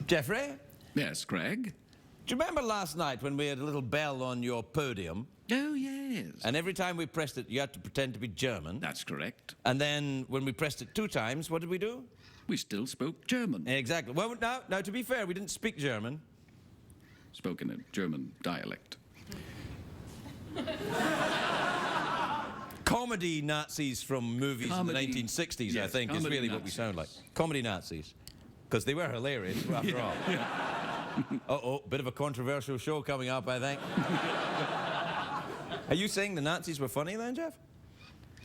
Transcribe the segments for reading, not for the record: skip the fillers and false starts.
Jeffrey? Yes, Craig? Do you remember last night when we had a little bell on your podium? Oh, yes. And every time we pressed it, you had to pretend to be German. That's correct. And then when we pressed it 2 times, what did we do? We still spoke German. Exactly. Well, now, to be fair, we didn't speak German. Spoke in a German dialect. Comedy Nazis from movies in the 1960s, yes, I think, is really what we sound like. Comedy Nazis. Because they were hilarious, after all. Uh-oh, bit of a controversial show coming up, I think. Are you saying the Nazis were funny then, Jeff?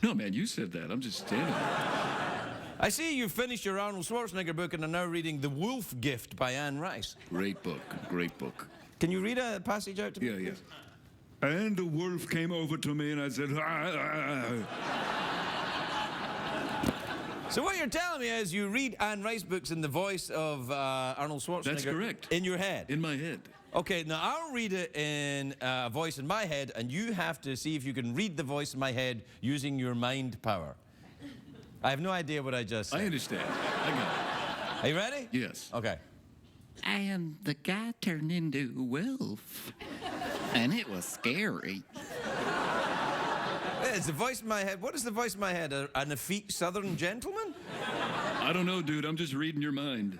No, man, you said that. I'm just standing there. I see you finished your Arnold Schwarzenegger book and are now reading The Wolf Gift by Anne Rice. Great book, great book. Can you read a passage out to me? Yeah. And a wolf came over to me and I said, So what you're telling me is you read Anne Rice books in the voice of Arnold Schwarzenegger. That's correct. In your head? In my head. Okay, now I'll read it in a voice in my head, and you have to see if you can read the voice in my head using your mind power. I have no idea what I just said. I understand. I got it. Are you ready? Yes. Okay. And the guy turned into a wolf. And it was scary. It's the voice in my head. What is the voice in my head? An effete southern gentleman? I don't know, dude. I'm just reading your mind.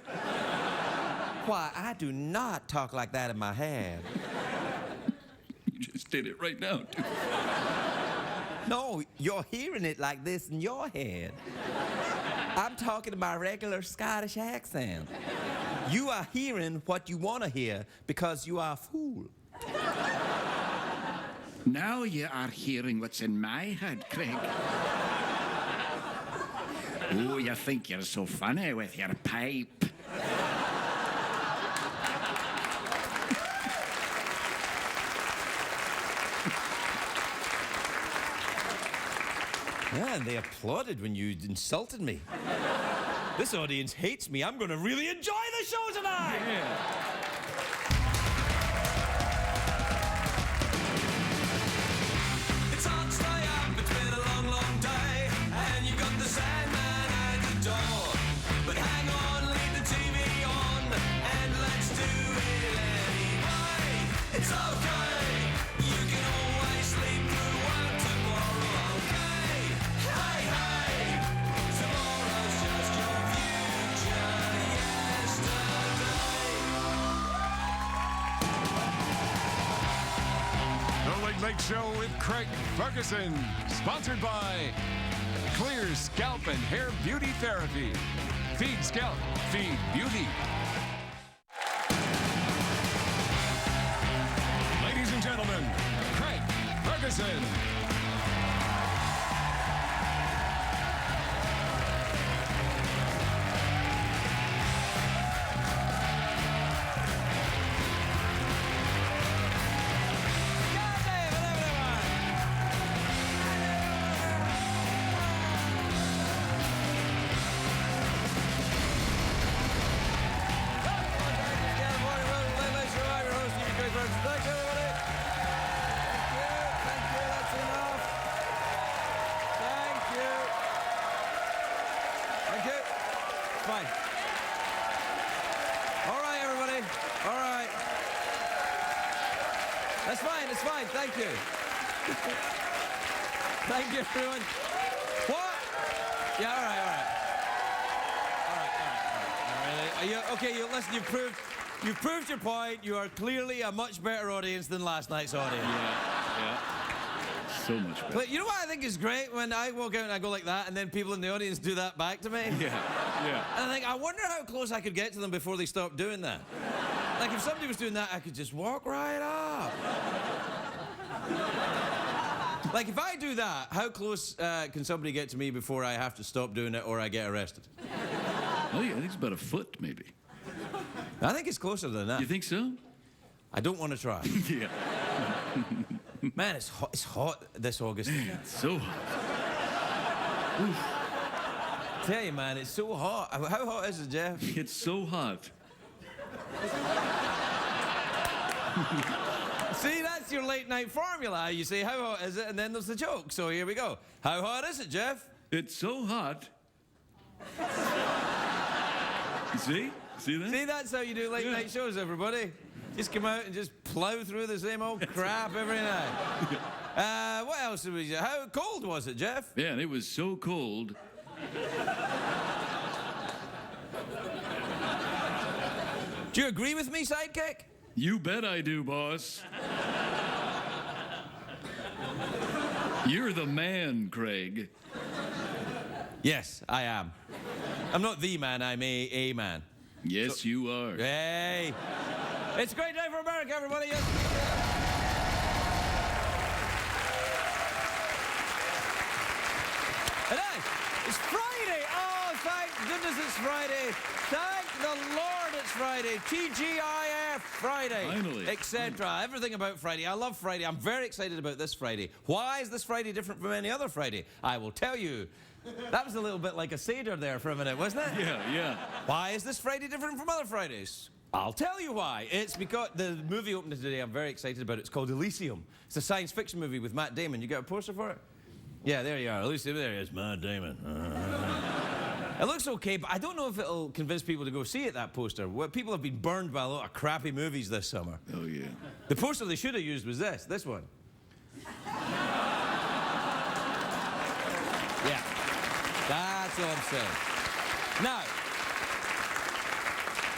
Why, I do not talk like that in my head. You just did it right now, dude. No, you're hearing it like this in your head. I'm talking in my regular Scottish accent. You are hearing what you want to hear because you are a fool. Now you are hearing what's in my head, Craig. Oh, you think you're so funny with your pipe. Yeah, and they applauded when you insulted me. This audience hates me. I'm going to really enjoy the show tonight! Yeah. It's hard to stay up, it's been a long, long day, and you got the Sandman at the door. But hang on, leave the TV on, and let's do it anyway. It's okay, you can always sleep through work tomorrow, okay? Hey, hey, tomorrow's just your future yesterday. The Late Late Show with Craig Ferguson, sponsored by Clear Scalp and Hair Beauty Therapy. Feed Scalp, Feed Beauty. Ladies and gentlemen, Craig Ferguson. Fine. All right, everybody. All right. That's fine. It's fine. Thank you. Thank you, everyone. What? Yeah, all right. Are you, okay, listen, you've proved your point. You are clearly a much better audience than last night's audience. Yeah. So much better. But you know what I think is great? When I walk out and I go like that, and then people in the audience do that back to me? Yeah. And I think, I wonder how close I could get to them before they stopped doing that. Like, if somebody was doing that, I could just walk right up. Like, if I do that, how close can somebody get to me before I have to stop doing it or I get arrested? Oh, yeah, I think it's about a foot, maybe. I think it's closer than that. You think so? I don't want to try. Yeah. Man, it's hot this August. It's so hot. Tell you, man, it's so hot. How hot is it, Jeff? It's so hot. See, that's your late night formula. You say, how hot is it? And then there's the joke. So here we go. How hot is it, Jeff? It's so hot. See? See that? See, that's how you do late night shows, everybody. Just come out and just plow through the same old crap every night. What else did we do? How cold was it, Jeff? Yeah, and it was so cold. Do you agree with me, Sidekick? You bet I do, boss. You're the man, Craig. Yes, I am. I'm not the man, I'm a man. Yes, you are. Hey! It's a great day for America, everybody. Yes. It is. It's Friday. Oh, thank goodness it's Friday. Thank the Lord it's Friday. TGIF Friday. Finally. Etc. Everything about Friday. I love Friday. I'm very excited about this Friday. Why is this Friday different from any other Friday? I will tell you. That was a little bit like a Seder there for a minute, wasn't it? Yeah. Why is this Friday different from other Fridays? I'll tell you why. It's because the movie opened today. I'm very excited about it. It's called Elysium. It's a science fiction movie with Matt Damon. You got a poster for it? Yeah, there you are. Elysium, there he is, Matt Damon. It looks okay, but I don't know if it'll convince people to go see it, that poster. Well, people have been burned by a lot of crappy movies this summer. Oh, yeah. The poster they should have used was this one. Yeah, that's all I'm saying. Now,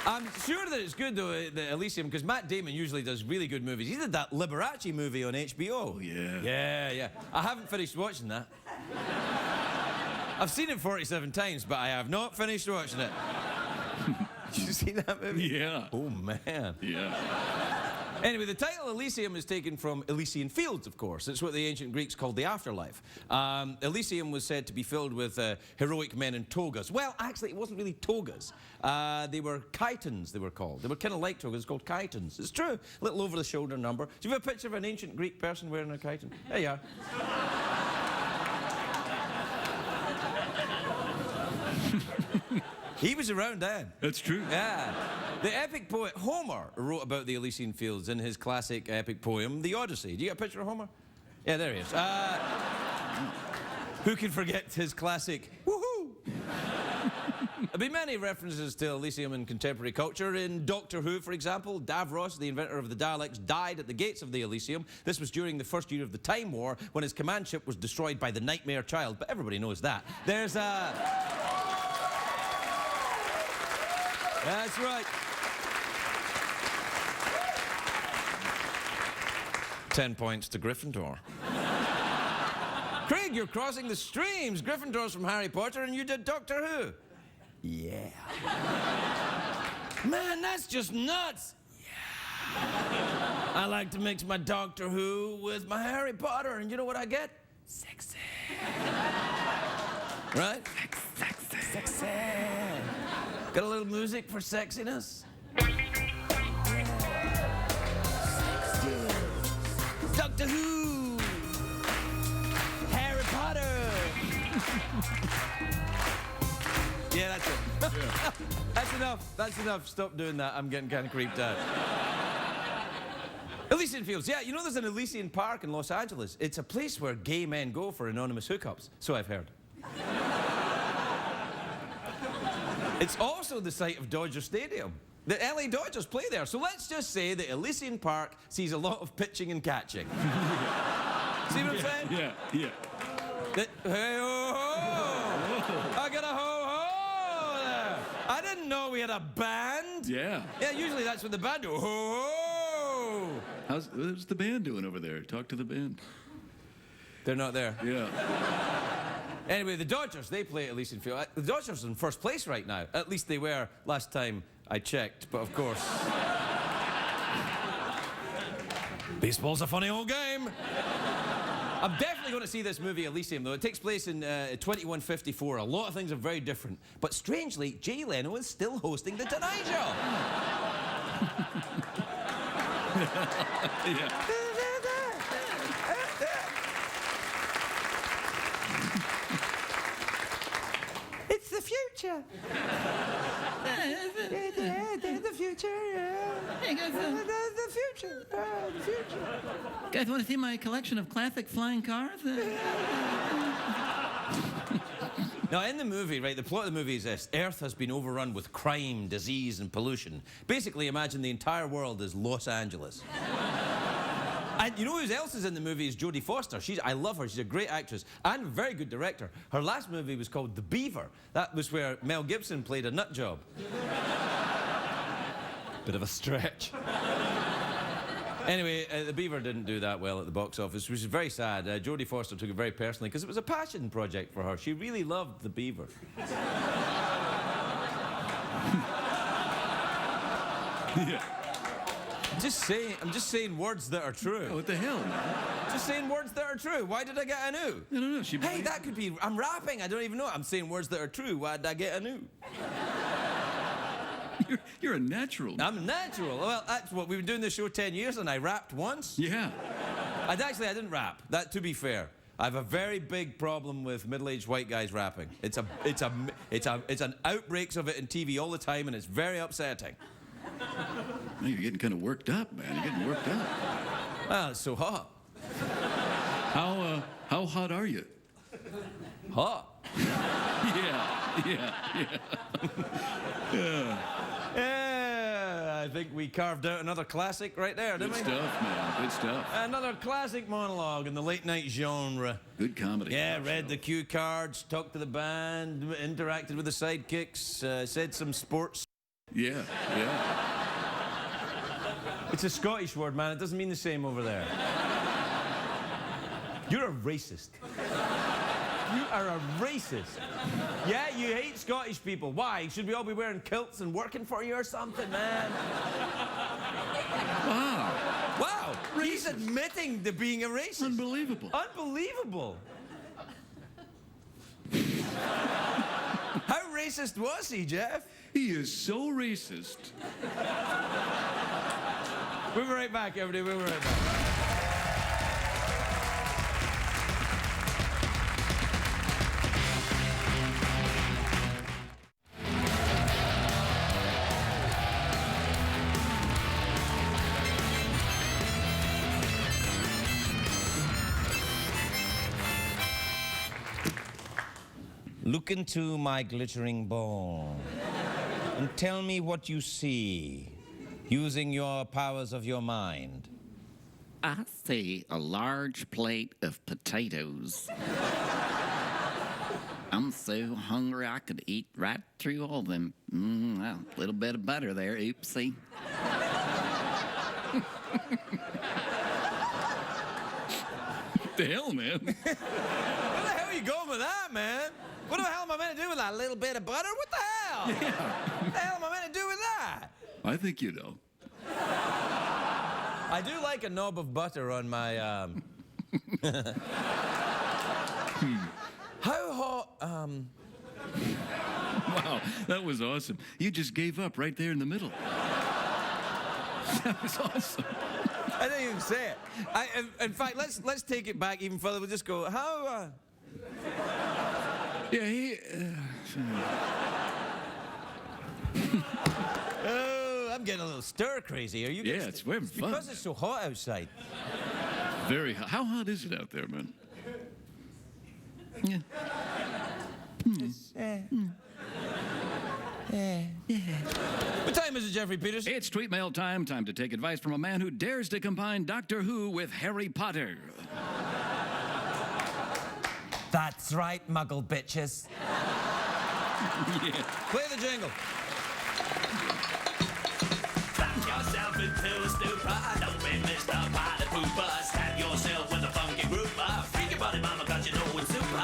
I'm sure that it's good, though, the Elysium, because Matt Damon usually does really good movies. He did that Liberace movie on HBO. Oh, yeah. Yeah. I haven't finished watching that. I've seen it 47 times, but I have not finished watching it. Did you see that movie? Yeah. Oh, man. Yeah. Anyway, the title Elysium is taken from Elysian Fields, of course. It's what the ancient Greeks called the afterlife. Elysium was said to be filled with heroic men in togas. Well, actually, it wasn't really togas. They were chitons, they were called. They were kind of like togas, called chitons. It's true. A little over-the-shoulder number. Do you have a picture of an ancient Greek person wearing a chiton? There you are. He was around then. That's true. Yeah. The epic poet Homer wrote about the Elysian Fields in his classic epic poem, The Odyssey. Do you get a picture of Homer? Yeah, there he is. Who can forget his classic, woohoo? There've been many references to Elysium in contemporary culture. In Doctor Who, for example, Davros, the inventor of the Daleks, died at the gates of the Elysium. This was during the first year of the Time War, when his command ship was destroyed by the Nightmare Child, but everybody knows that. There's a... That's right. 10 points to Gryffindor. Craig, you're crossing the streams. Gryffindor's from Harry Potter and you did Doctor Who. Yeah. Man, that's just nuts. Yeah. I like to mix my Doctor Who with my Harry Potter, and you know what I get? Sexy. Right? Sexy. Got a little music for sexiness? Doctor Who! Harry Potter! Yeah, that's it. Yeah. That's enough. Stop doing that. I'm getting kind of creeped out. Elysian Fields. Yeah, you know there's an Elysian Park in Los Angeles. It's a place where gay men go for anonymous hookups. So I've heard. It's also the site of Dodger Stadium. The LA Dodgers play there. So let's just say that Elysian Park sees a lot of pitching and catching. See what I'm saying? Yeah. Hey, ho, ho! I got a ho, ho there. I didn't know we had a band. Yeah. Yeah, usually that's what the band do. Ho, ho! How's the band doing over there? Talk to the band. They're not there. Yeah. Anyway, the Dodgers, they play at Elysian Field. The Dodgers are in first place right now. At least they were last time I checked, but of course. Baseball's a funny old game. I'm definitely going to see this movie, Elysium, though. It takes place in 2154. A lot of things are very different. But strangely, Jay Leno is still hosting The Tonight Show. Yeah. It's the future. The future, Hey, guys, the future. The future. guys want to see my collection of classic flying cars? Now, in the movie, right, the plot of the movie is this. Earth has been overrun with crime, disease, and pollution. Basically, imagine the entire world is Los Angeles. And you know who else is in the movie is Jodie Foster. I love her. She's a great actress and a very good director. Her last movie was called The Beaver. That was where Mel Gibson played a nut job. Bit of a stretch. Anyway, The Beaver didn't do that well at the box office, which is very sad. Jodie Foster took it very personally because it was a passion project for her. She really loved The Beaver. Yeah. I'm just saying words that are true. Oh, what the hell, man? Just saying words that are true. Why did I get a new? I don't know. Hey, that could be... I'm rapping. I don't even know. I'm saying words that are true. Why did I get a new? You're a natural. I'm a natural. Well, that's what... We've been doing this show 10 years and I rapped once. Yeah. I didn't rap. That, to be fair. I have a very big problem with middle-aged white guys rapping. It's an outbreaks of it in TV all the time and it's very upsetting. Well, you're getting kind of worked up, man. You're getting worked up. Ah, it's so hot. How hot are you? Hot. Yeah. Yeah, I think we carved out another classic right there, didn't Good we? stuff, man. Good stuff. Another classic monologue in the late night genre. Good comedy. Yeah, read the cue cards, talked to the band, interacted with the sidekicks, said some sports. Yeah. It's a Scottish word, man. It doesn't mean the same over there. You're a racist. You are a racist. Yeah, you hate Scottish people. Why? Should we all be wearing kilts and working for you or something, man? Wow. He's admitting to being a racist. Unbelievable. Unbelievable. How racist was he, Jeff? He is so racist. We'll be right back, everybody. We'll be right back. Look into my glittering ball and tell me what you see, using your powers of your mind. I see a large plate of potatoes. I'm so hungry I could eat right through all them. Well, a little bit of butter there, oopsie. What the hell, man? Where the hell are you going with that, man? What the hell am I meant to do with that little bit of butter? What the hell? Yeah. What the hell am I meant to do with that? I think you know. I do like a knob of butter on my, How hot, Wow, that was awesome. You just gave up right there in the middle. That was awesome. I didn't even say it. In fact, let's take it back even further. We'll just go, how, Yeah, he... Oh, I'm getting a little stir crazy. Are you? Yeah, it's having fun. Because it's so hot outside. Very hot. How hot is it out there, man? Yeah. What time is it, Jeffrey Peters? It's tweet mail time. Time to take advice from a man who dares to combine Doctor Who with Harry Potter. That's right, muggle bitches. Yeah. Play the jingle. Back yourself into a stupor. Don't be Mr. Party Pooper. Stab yourself with a funky grouper. Freak your body, mama, cause you know it's super.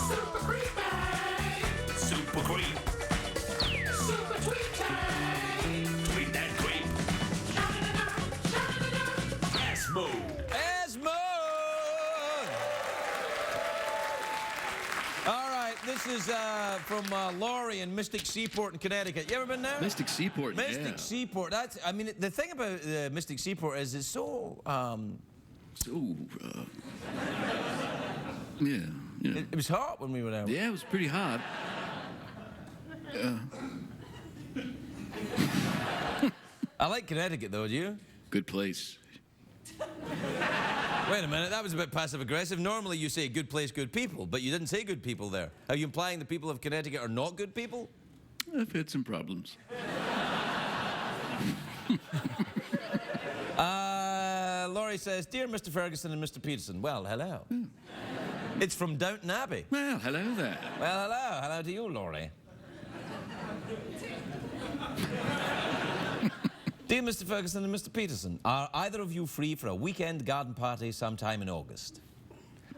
Super creepy. Super creep. Super tweety. Tweet that creep. Esmo. Esmo! All right, this is from Laurie in Mystic Seaport in Connecticut. You ever been there? Mystic Seaport, Mystic yeah. Seaport. That's. I mean, the thing about Mystic Seaport is it's so. Yeah. It was hot when we were there. Yeah, it was pretty hot. I like Connecticut though. Do you? Good place. Wait a minute, that was a bit passive-aggressive. Normally you say good place, good people, but you didn't say good people there. Are you implying the people of Connecticut are not good people? I've had some problems. Laurie says, Dear Mr. Ferguson and Mr. Peterson. Well, hello. It's from Downton Abbey. Well, hello there. Well, hello. Hello to you, Laurie. Dear Mr. Ferguson and Mr. Peterson, are either of you free for a weekend garden party sometime in August?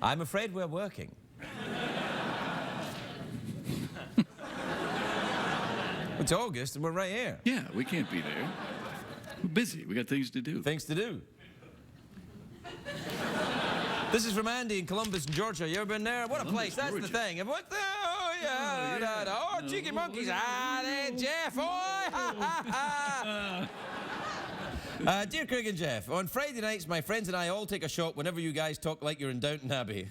I'm afraid we're working. It's August and we're right here. Yeah, we can't be there. We're busy. We got things to do. Things to do. This is from Andy in Columbus, Georgia. You ever been there? What a place. That's the Georgia. thing. What the... Oh, yeah. yeah. Oh, cheeky monkeys. Ah, there, Jeff. Oh, ha, ha, ha. Dear Craig and Jeff, on Friday nights, my friends and I all take a shot whenever you guys talk like you're in Downton Abbey.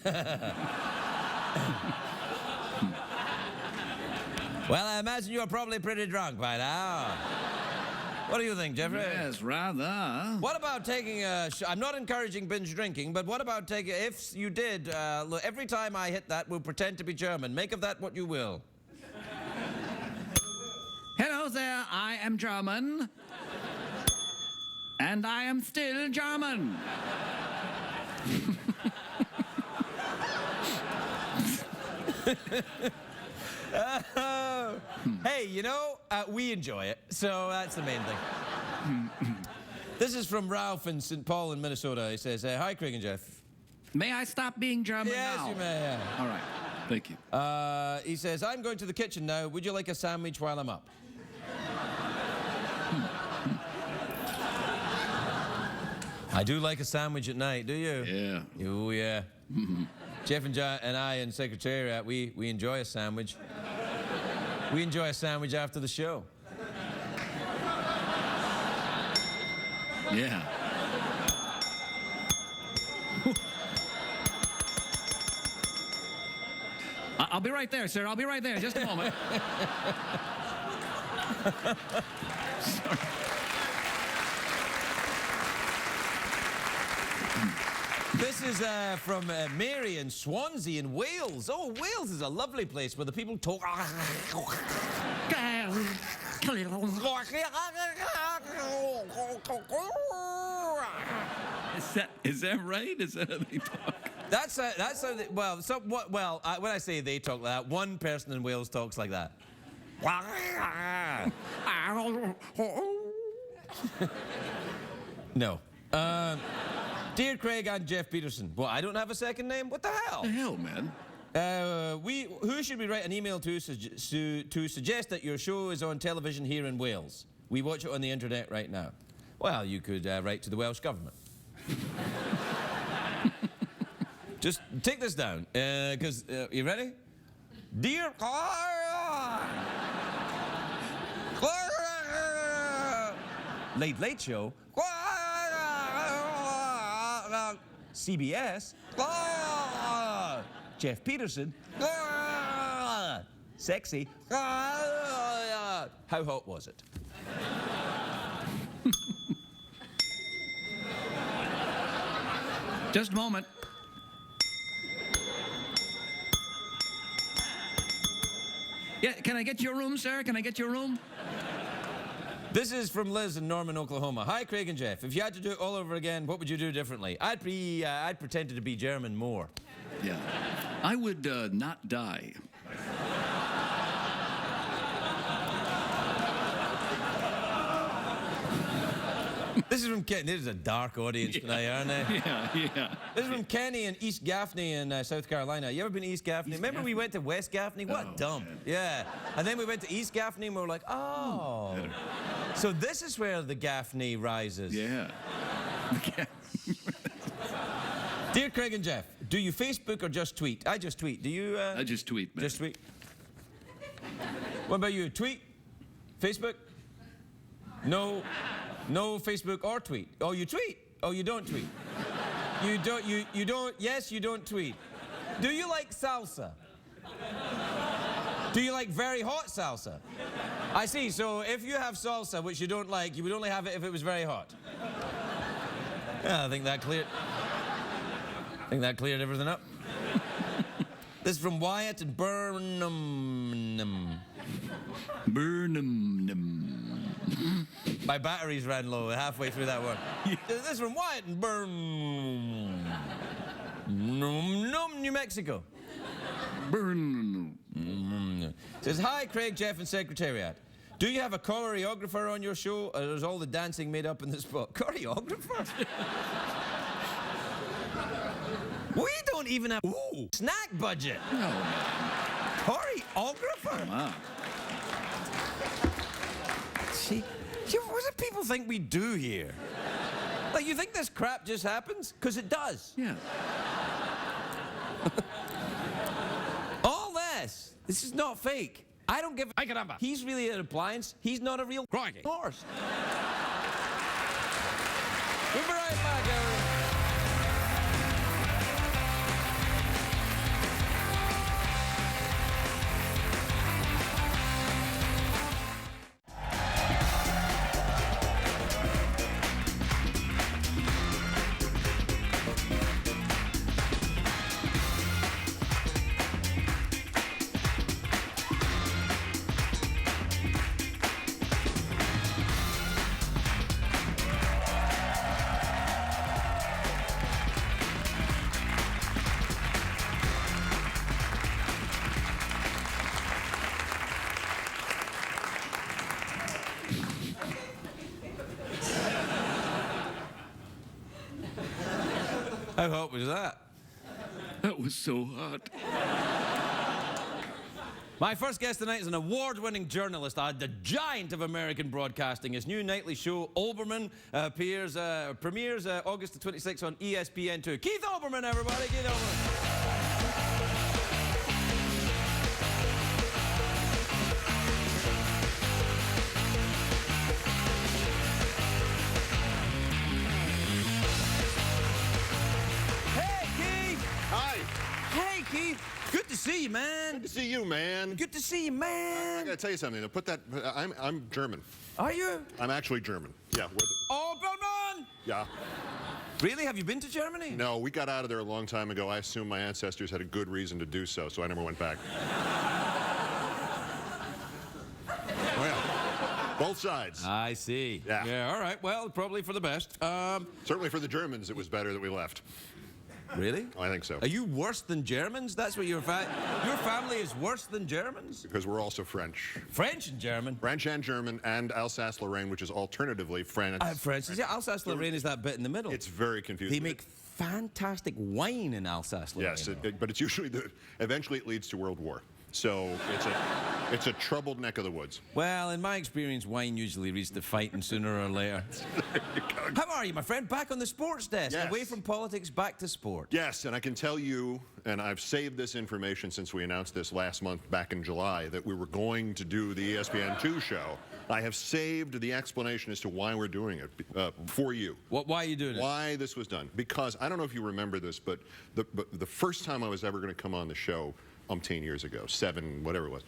Well, I imagine you're probably pretty drunk by now. What do you think, Jeffrey? Yes, rather. What about taking a... I'm not encouraging binge drinking, but what about taking... If you did, look, every time I hit that, we'll pretend to be German. Make of that what you will. Hello there, I am German. And I am still German. Hey, you know, we enjoy it, so that's the main thing. This is from Ralph in St. Paul in Minnesota. He says, hi, Craig and Jeff. May I stop being German Yes, now? you may. Yeah. All right. Thank you. He says, I'm going to the kitchen now. Would you like a sandwich while I'm up? I do like a sandwich at night, do you? Yeah. Oh, yeah. Jeff and I in Secretariat, we enjoy a sandwich. We enjoy a sandwich after the show. Yeah. I'll be right there, sir. I'll be right there. Just a moment. This is from Mary in Swansea in Wales. Oh, Wales is a lovely place where the people talk. Is that right? Is that how they talk? That's how they, well, when I say they talk like that, one person in Wales talks like that. No. Dear Craig and Jeff Peterson. Well, I don't have a second name. What the hell? The hell, man? Who should we write an email to suggest that your show is on television here in Wales? We watch it on the internet right now. Well, you could write to the Welsh government. Just take this down, because, you ready? Dear... Late Show. CBS. Jeff Peterson. Sexy. How hot was it? Just a moment. Yeah, can I get your room, sir? Can I get your room? This is from Liz in Norman, Oklahoma. Hi, Craig and Jeff. If you had to do it all over again, what would you do differently? I'd pretend to be German more. Yeah. I would not die. This is from Kenny. This is a dark audience tonight, aren't they? Yeah. This is from Kenny in East Gaffney in South Carolina. You ever been to East Gaffney? Remember we went to West Gaffney? What a dump. Man. Yeah. And then we went to East Gaffney and we were like, oh. So this is where the Gaffney rises. Yeah. Dear Craig and Jeff, do you Facebook or just tweet? I just tweet. Do you? I just tweet, man. Just tweet. What about you? Tweet? Facebook? No Facebook or tweet. Oh, you tweet. Oh, you don't tweet. You don't, yes, you don't tweet. Do you like salsa? Do you like very hot salsa? I see, so if you have salsa, which you don't like, you would only have it if it was very hot. Yeah, I think that clear. Think that cleared everything up? This is from Wyatt and Burnham. Burnham. My batteries ran low halfway through that one. This is from Wyatt and Burnham, New Mexico. Burnham. Says, hi, Craig, Jeff, and Secretariat. Do you have a choreographer on your show, or is all the dancing made up in the spot? Choreographer? We don't even have snack budget. No. Choreographer? Wow. See, what do people think we do here? Like, you think this crap just happens? Because it does. Yeah. All this is not fake. I don't give a... He's really an appliance. He's not a real horse. We'll be right back, everyone. How hot was that? That was so hot. My first guest tonight is an award-winning journalist, the giant of American broadcasting. His new nightly show, Olbermann, premieres August the 26th on ESPN2. Keith Olbermann, everybody, Keith Olbermann. Keith, good to see you, man. Good to see you, man. Good to see you, I man. gotta tell you something. I'm German. Are you? I'm actually German. Yeah. Olbermann! Yeah. Really? Have you been to Germany? No, we got out of there a long time ago. I assume my ancestors had a good reason to do so, so I never went back. Well, both sides. I see. Yeah. Yeah, all right. Well, probably for the best. Certainly for the Germans, it was better that we left. Really? I think so. Are you worse than Germans? That's what your family is worse than Germans? Because we're also French. French and German? French and German, and Alsace-Lorraine, which is alternatively France. French. Yeah, Alsace-Lorraine is that bit in the middle. It's very confusing. They make fantastic wine in Alsace-Lorraine. Yes, but it's usually eventually it leads to World War. So it's a troubled neck of the woods. Well, in my experience, wine usually leads to fighting sooner or later. How are you, my friend? Back on the sports desk. Yes. Away from politics, back to sport. Yes, and I can tell you, and I've saved this information since we announced this last month back in July, that we were going to do the ESPN2 show. I have saved the explanation as to why we're doing it for you. Why are you doing it? Why this was done. Because, I don't know if you remember this, but the first time I was ever going to come on the show, umpteen years ago, 7, whatever it was,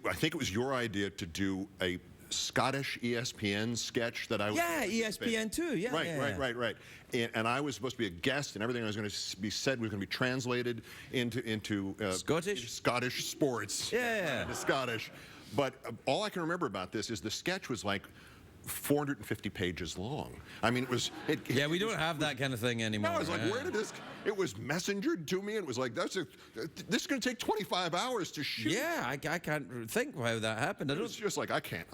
I think it was your idea to do a Scottish ESPN sketch that I was... Yeah, ESPN2, yeah. Right. And I was supposed to be a guest, and everything I was going to be said was going to be translated into Scottish sports. Yeah. Into Scottish. But all I can remember about this is the sketch was like 450 pages long. I mean, it was... Yeah, we don't have that kind of thing anymore. No, I was like, where did this... It was messengered to me, and it was like, this is going to take 25 hours to shoot. Yeah, I can't think how that happened. It's just like, I can't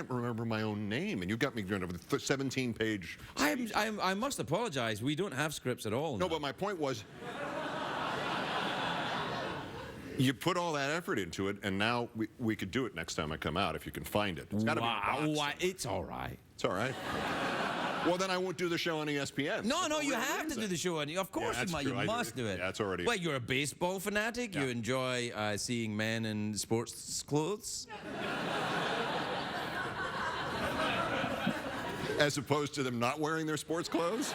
remember my own name, and you got me doing a 17-page... I must apologize. We don't have scripts at all. No, but my point was... You put all that effort into it, and now we could do it next time I come out if you can find it. It's got to be in a box. It's all right. It's all right. Well, then I won't do the show on ESPN. No, you have to do the show on. Of course, you must do it. Yeah, it's already. Well, you're a baseball fanatic. Yeah. You enjoy seeing men in sports clothes. As opposed to them not wearing their sports clothes.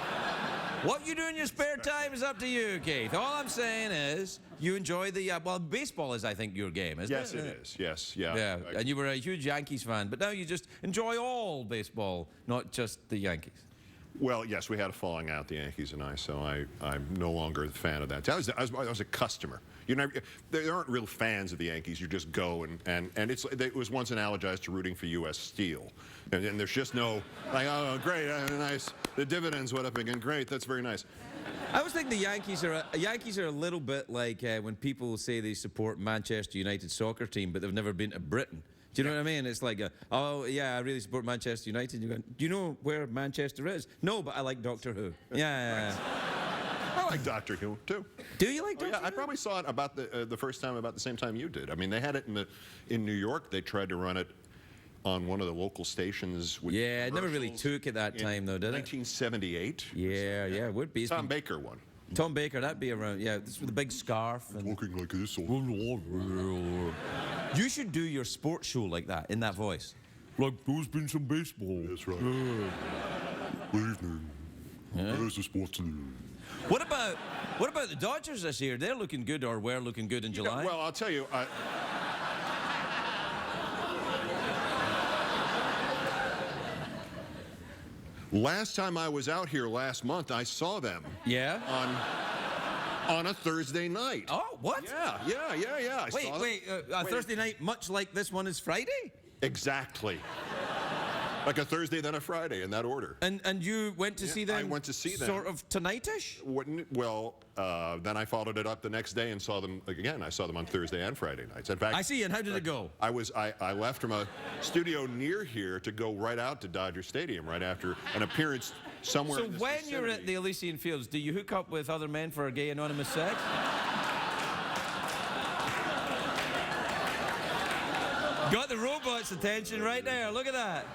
What you do in your spare time is up to you, Keith. All I'm saying is you enjoy the... well, baseball is, I think, your game, isn't it? Yes, it is. Yes, yeah. Yeah, and you were a huge Yankees fan, but now you just enjoy all baseball, not just the Yankees. Well, yes, we had a falling out, the Yankees and I, so I'm no longer a fan of that. I was a customer. You know, there aren't real fans of the Yankees. You just go and it was once analogized to rooting for U.S. Steel. And there's just no, like, oh, great, nice. The dividends went up again. Great, that's very nice. I always think the Yankees are a little bit like when people say they support Manchester United soccer team, but they've never been to Britain. Do you know what I mean? It's like, oh, yeah, I really support Manchester United. You go, do you know where Manchester is? No, but I like Doctor Who. Yeah. I like Doctor Who, too. Do you like Doctor Yeah, Who? I probably saw it about the first time about the same time you did. I mean, they had it in New York. They tried to run it on one of the local stations. With Yeah, it never really commercials took at that time, though, did it? 1978. Yeah, it would be. It's Tom been- Baker won. Tom Baker, that'd be around. Yeah, this with a big scarf. And Looking like this. you should do your sports show like that, in that voice. Like, there's been some baseball. That's right. Good evening. There's the sports news. What about the Dodgers this year? They're looking good, or were looking good in July. Well, I'll tell you. Last time I was out here last month, I saw them. Yeah? On a Thursday night. Oh, what? Yeah. I saw them. Wait, Thursday night, much like this one is Friday? Exactly. Like a Thursday, then a Friday, in that order. And you went to see them? I went to see them. Sort of tonight-ish? Well, then I followed it up the next day and saw them again. I saw them on Thursday and Friday nights. In fact, I see. And how did it go? I left from a studio near here to go right out to Dodger Stadium right after an appearance somewhere. So in this when you're vicinity. at the Elysian Fields, do you hook up with other men for gay anonymous sex? Got the robot's attention right there. Look at that.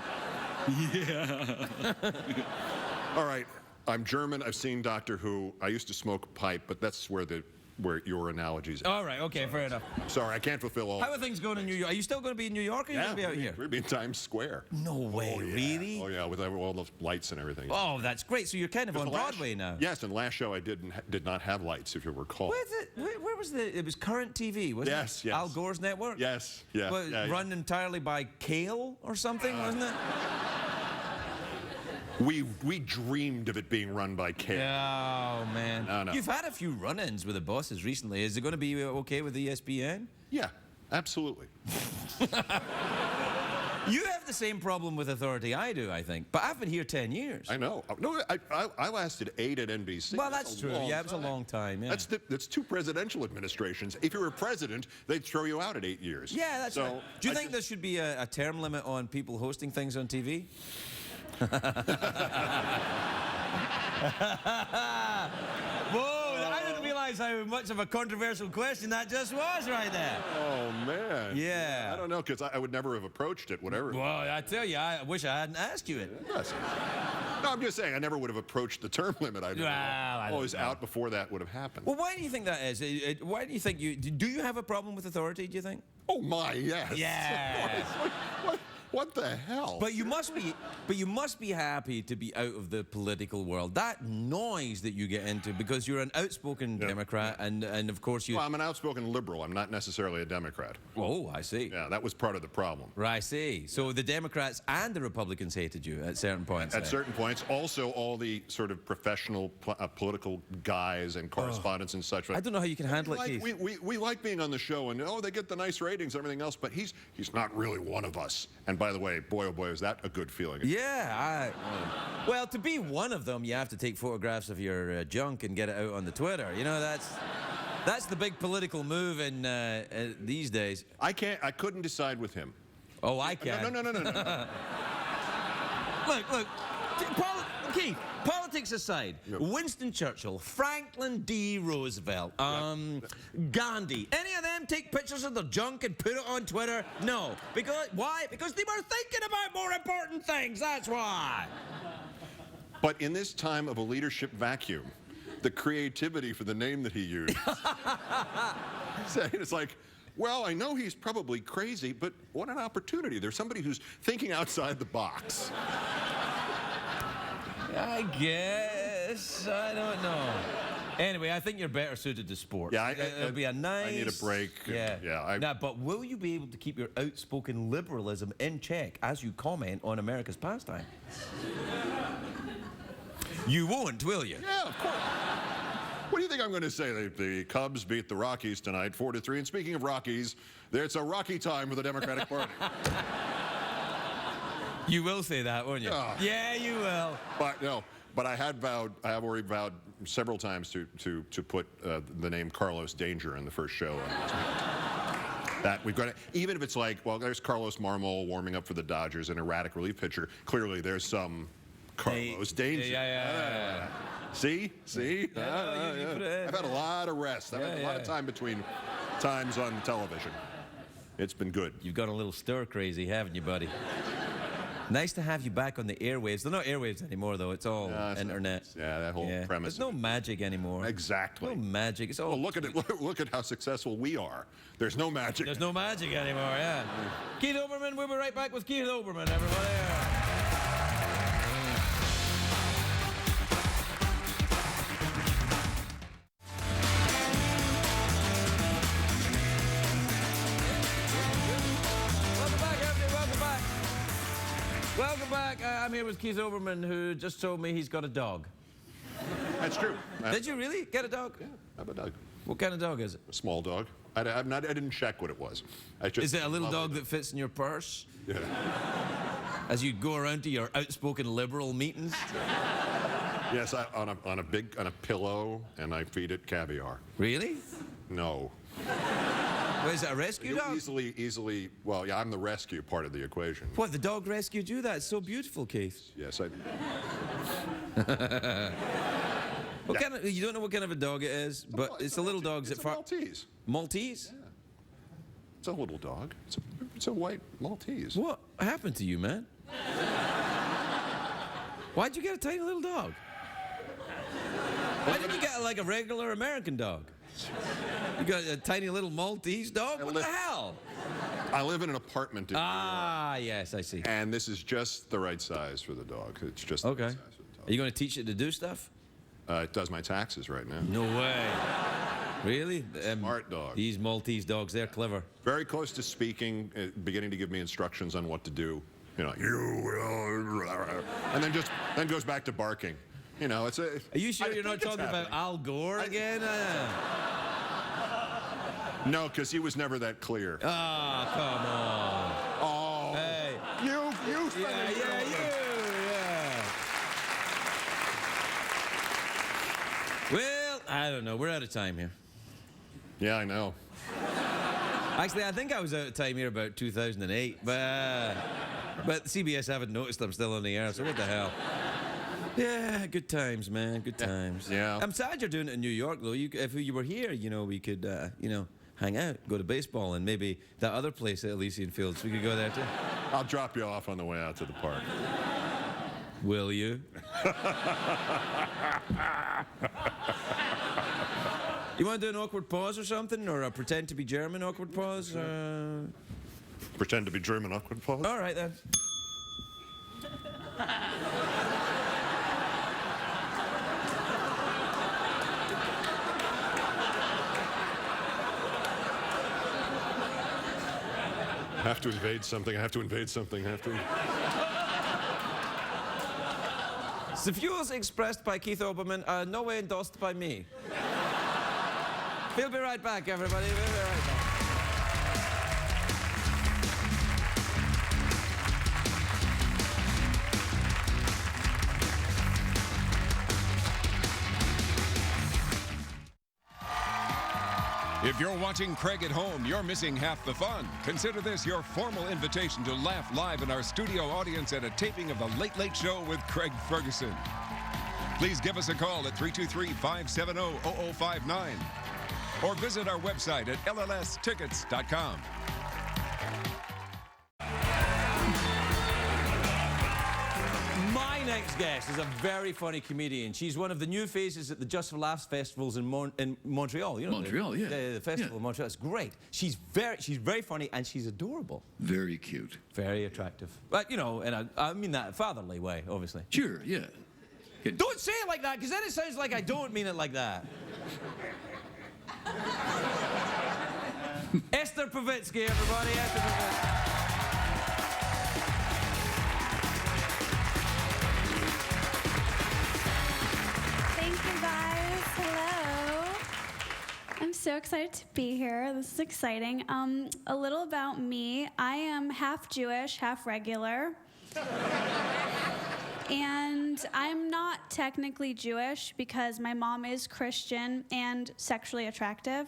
All right, I'm German. I've seen Doctor Who. I used to smoke pipe, but that's where your analogies. All right. Okay. Fair enough. Sorry, I can't fulfill all. How are things going in New York? Are you still going to be in New York, or are you going to be out here? We'll be in Times Square. No way. Really? Oh yeah, with all the lights and everything. Oh, that's great. So you're kind of on Broadway now. Yes, and last show I did not have lights, if you recall. Where was it was Current TV, wasn't Yes, it? yes. Al Gore's network? Yes, yeah. Well, yeah. Run entirely by Kale or something, wasn't it? We dreamed of it being run by Kale. Oh, man. No. You've had a few run-ins with the bosses recently. Is it going to be okay with ESPN? Yeah, absolutely. You have the same problem with authority I do, I think. But I've been here 10 years. I know. No, I lasted 8 at NBC. Well, that's true. long Yeah, it was a time. long time, yeah. That's 2 presidential administrations. If you were president, they'd throw you out at 8 years. Yeah, that's so right. Do you think there should be a term limit on people hosting things on TV? Whoa, I didn't realize how much of a controversial question that just was right there. Oh, man. Yeah. I don't know, because I would never have approached it, whatever. Well, I tell you, I wish I hadn't asked you it. Yes. No, I'm just saying, I never would have approached the term limit. I don't was know. out before that would have happened. Well, why do you think that is? Why do you think do you have a problem with authority, do you think? Oh, my, yes. Yeah. What the hell? But you must be happy to be out of the political world. That noise that you get into, because you're an outspoken Democrat, and of course you. Well, I'm an outspoken liberal. I'm not necessarily a Democrat. Oh, I see. Yeah, that was part of the problem. Right, I see. So the Democrats and the Republicans hated you at certain points. At certain points, also all the sort of professional political guys and correspondents and such. I don't know how you can handle it, Keith. We like being on the show, and they get the nice ratings and everything else, but he's not really one of us. And by the way, boy, oh boy, is that a good feeling. Yeah, well, to be one of them, you have to take photographs of your junk and get it out on the Twitter. You know, that's the big political move in these days. I couldn't decide with him. Oh, I can. No. Look, Keith, politics aside, Winston Churchill, Franklin D. Roosevelt, Gandhi, any of them take pictures of their junk and put it on Twitter? No. Why? Because they were thinking about more important things, that's why. But in this time of a leadership vacuum, the creativity for the name that he used, it's like, well, I know he's probably crazy, but what an opportunity. There's somebody who's thinking outside the box. I guess. I don't know. Anyway, I think you're better suited to sports. Yeah, it'll be a nice. I need a break. Yeah. Now, but will you be able to keep your outspoken liberalism in check as you comment on America's pastime? You won't, will you? Yeah, of course. What do you think I'm going to say? The Cubs beat the Rockies tonight, 4-3. And speaking of Rockies, it's a rocky time for the Democratic Party. You will say that, won't you? Yeah, you will. But I have already vowed several times to put the name Carlos Danger in the first show. That we've got to, even if it's like, well, there's Carlos Marmol warming up for the Dodgers, an erratic relief pitcher. Clearly, there's some Carlos Danger. Yeah. See? I've I've had a lot of rest. I've had a lot of time between times on television. It's been good. You've got a little stir crazy, haven't you, buddy? Nice to have you back on the airwaves. They're not airwaves anymore, though. It's all internet. That whole premise. There's no magic anymore. Exactly. No magic. It's all. Well, look at it. Look at how successful we are. There's no magic. There's no magic anymore, yeah. Keith Olbermann, we'll be right back with Keith Olbermann, everybody. Welcome back. I'm here with Keith Olbermann, who just told me he's got a dog. That's true. Did you really get a dog? Yeah, I have a dog. What kind of dog is it? A small dog. I didn't check what it was. Is it a little dog that fits in your purse? Yeah. As you go around to your outspoken liberal meetings? Yes, on a pillow, and I feed it caviar. Really? No. Well, is it a rescue dog? Easily. Well, yeah, I'm the rescue part of the equation. What, the dog rescued you? That's so beautiful, Keith. Yes, What kind of, you don't know what kind of a dog it is, but it's a little dog. It's a Maltese. Maltese? Yeah. It's a little dog. It's a white Maltese. What happened to you, man? Why'd you get a tiny little dog? Why didn't you get like a regular American dog? You got a tiny little Maltese dog? What the hell? I live in an apartment in New York, yes, I see. and this is just the right size for the dog. It's just the right size for the dog. Are you going to teach it to do stuff? It does my taxes right now. No way. Really? Smart dog. These Maltese dogs, they're clever. Very close to speaking, beginning to give me instructions on what to do. You know, you will, and then goes back to barking. You know, it's a. Are you sure you're not talking about Al Gore again? No, because he was never that clear. Ah, come on. Oh. Hey. You. Well, I don't know. We're out of time here. Yeah, I know. Actually, I think I was out of time here about 2008, but CBS haven't noticed I'm still on the air, so what the hell? Yeah, good times, man. Good times. Yeah. I'm sad you're doing it in New York, though. If you were here, we could, hang out, go to baseball, and maybe that other place at Elysian Fields. We could go there, too. I'll drop you off on the way out to the park. Will you? You want to do an awkward pause or something? Or a pretend to be German awkward pause? Pretend to be German awkward pause? All right, then. I have to invade something. The views expressed by Keith Olbermann are no way endorsed by me. We'll be right back, everybody. We'll be right back. If you're watching Craig at home, you're missing half the fun. Consider this your formal invitation to laugh live in our studio audience at a taping of The Late Late Show with Craig Ferguson. Please give us a call at 323-570-0059 or visit our website at llstickets.com. My next guest is a very funny comedian. She's one of the new faces at the Just for Laughs festivals in Montreal. You know, Montreal, yeah. The festival in Montreal. It's great. She's very funny and she's adorable. Very cute. Very attractive. But, in I mean that fatherly way, obviously. Sure, yeah. Don't say it like that, because then it sounds like I don't mean it like that. Esther Povitsky, everybody. Esther Povitsky. so excited to be here. This is exciting. A little about me. I am half Jewish, half regular. And I'm not technically Jewish because my mom is Christian and sexually attractive.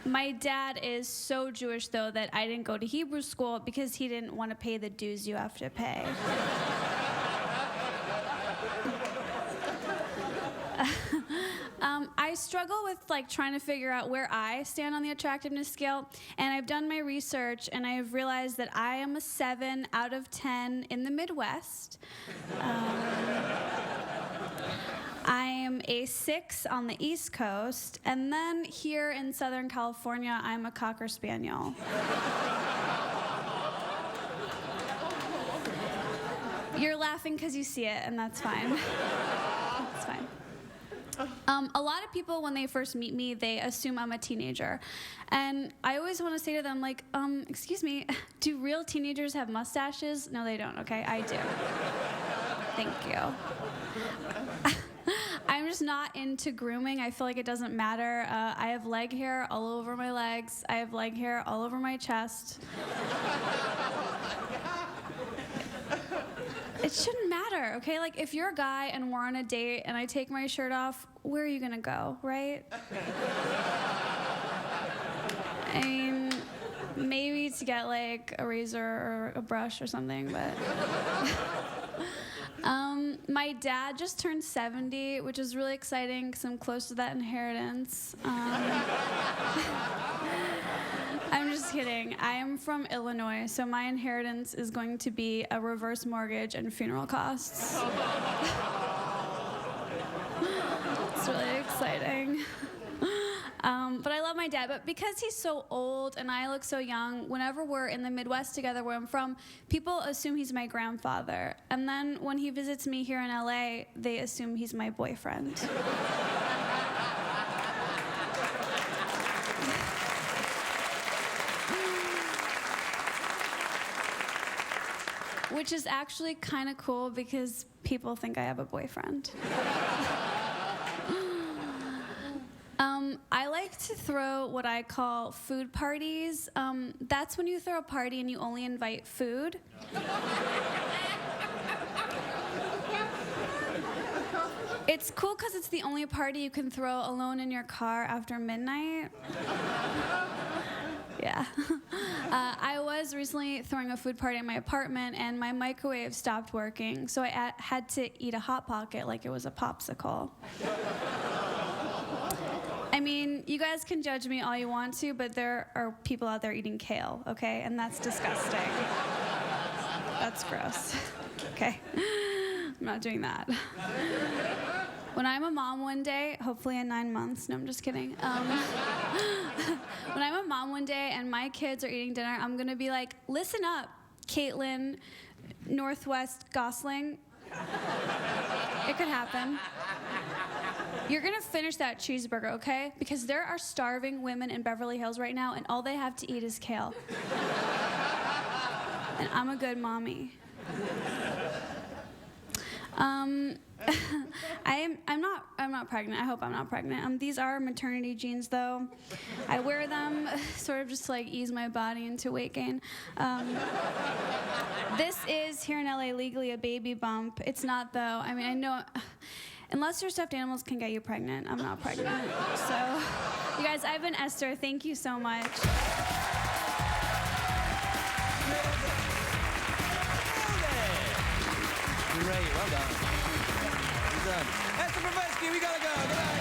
My dad is so Jewish, though, that I didn't go to Hebrew school because he didn't want to pay the dues you have to pay. I struggle with trying to figure out where I stand on the attractiveness scale, and I've done my research, and I have realized that I am a 7 out of 10 in the Midwest. I am a 6 on the East Coast, and then here in Southern California, I'm a Cocker Spaniel. You're laughing because you see it, and that's fine. That's fine. A lot of people, when they first meet me, they assume I'm a teenager. And I always want to say to them, excuse me, do real teenagers have mustaches? No, they don't, okay? I do. Thank you. I'm just not into grooming. I feel like it doesn't matter. I have leg hair all over my legs. I have leg hair all over my chest. It shouldn't matter, okay? If you're a guy and we're on a date and I take my shirt off, where are you gonna go, right? I mean, maybe to get a razor or a brush or something, but... My dad just turned 70, which is really exciting because I'm close to that inheritance. I'm just kidding. I am from Illinois, so my inheritance is going to be a reverse mortgage and funeral costs. It's really exciting. But I love my dad. But because he's so old and I look so young, whenever we're in the Midwest together where I'm from, people assume he's my grandfather. And then when he visits me here in LA, they assume he's my boyfriend. Which is actually kind of cool because people think I have a boyfriend. I like to throw what I call food parties. That's when you throw a party and you only invite food. It's cool because it's the only party you can throw alone in your car after midnight. Yeah. I was recently throwing a food party in my apartment, and my microwave stopped working, so I had to eat a Hot Pocket like it was a popsicle. I mean, you guys can judge me all you want to, but there are people out there eating kale, okay? And that's disgusting. That's gross. Okay? I'm not doing that. When I'm a mom one day, hopefully in 9 months, no, I'm just kidding. When I'm a mom one day and my kids are eating dinner, I'm gonna be like, listen up, Caitlin, Northwest Gosling. It could happen. You're gonna finish that cheeseburger, okay? Because there are starving women in Beverly Hills right now, and all they have to eat is kale. And I'm a good mommy. I'm not pregnant. I hope I'm not pregnant. These are maternity jeans, though. I wear them sort of just to ease my body into weight gain. This is here in LA legally a baby bump. It's not, though. I mean, I know. Unless your stuffed animals can get you pregnant, I'm not pregnant. So, you guys, I've been Esther. Thank you so much. Great, well done. Well done. Esther Povitsky, we gotta go. Good night.